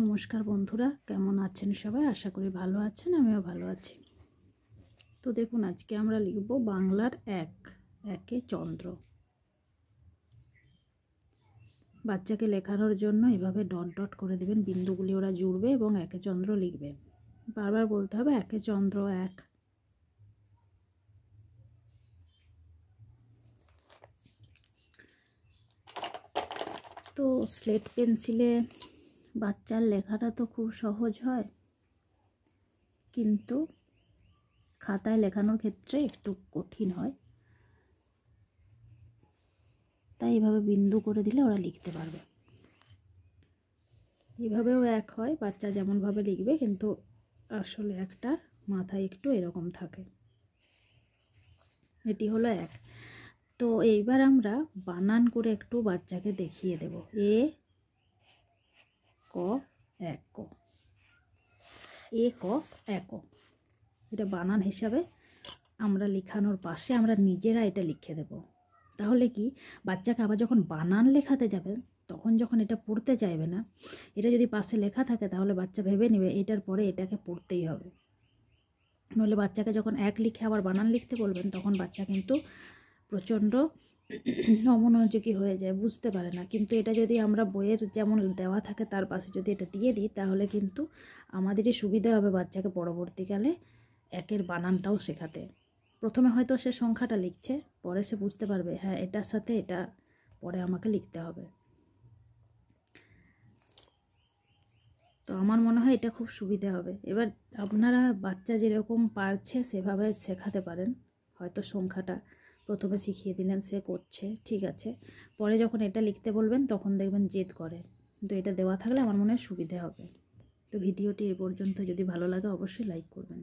নমস্কার বন্ধুরা, কেমন আছেন সবাই? আশা করি ভালো আছেন, আমিও ভালো আছি। তো দেখুন, আজকে আমরা লিখব বাংলার একে চন্দ্র। বাচ্চাকে লেখানোর জন্য এভাবে ডট ডট করে দেবেন, বিন্দুগুলি ওরা জুড়বে এবং একে চন্দ্র লিখবে। বারবার বলতে হবে একে চন্দ্র এক। তো স্লেট পেন্সিলে বাচ্চার লেখাটা তো খুব সহজ হয়, কিন্তু খাতায় লেখানোর ক্ষেত্রে একটু কঠিন হয়। তাই এইভাবে বিন্দু করে দিলে ওরা লিখতে পারবে। এইভাবেও এক হয়, বাচ্চা যেমনভাবে লিখবে, কিন্তু আসলে একটা মাথায় একটু এরকম থাকে। এটি হলো এক। তো এইবার আমরা বানান করে একটু বাচ্চাকে দেখিয়ে দেব। এ ক এক ক, এ ক এক। এটা বানান হিসাবে আমরা লেখানোর পাশে আমরা নিজেরা এটা লিখে দেব। তাহলে কি, বাচ্চাকে আবার যখন বানান লেখাতে যাবেন তখন যখন এটা পড়তে চাইবে না, এটা যদি পাশে লেখা থাকে তাহলে বাচ্চা ভেবে নেবে এটার পরে এটাকে পড়তেই হবে। নইলে বাচ্চাকে যখন এক লিখে আবার বানান লিখতে বলবেন তখন বাচ্চা কিন্তু প্রচণ্ড অমনোযোগী হয়ে যায়, বুঝতে পারে না। কিন্তু এটা যদি আমরা বইয়ের যেমন দেওয়া থাকে তার পাশে যদি এটা দিয়ে দিই তাহলে কিন্তু আমাদেরই সুবিধা হবে বাচ্চাকে পরবর্তীকালে একের বানানটাও শেখাতে। প্রথমে হয়তো সে সংখ্যাটা লিখছে, পরে সে বুঝতে পারবে হ্যাঁ এটার সাথে এটা পরে আমাকে লিখতে হবে। তো আমার মনে হয় এটা খুব সুবিধা হবে। এবার আপনারা বাচ্চা যেরকম পারছে সেভাবে শেখাতে পারেন। হয়তো সংখ্যাটা প্রথমে শিখিয়ে দিলেন, সে করছে, ঠিক আছে, পরে যখন এটা লিখতে বলবেন তখন দেখবেন জেদ করে। কিন্তু এটা দেওয়া থাকলে আমার মনে হয় সুবিধা হবে। তো ভিডিওটি এ পর্যন্ত, যদি ভালো লাগে অবশ্যই লাইক করবেন।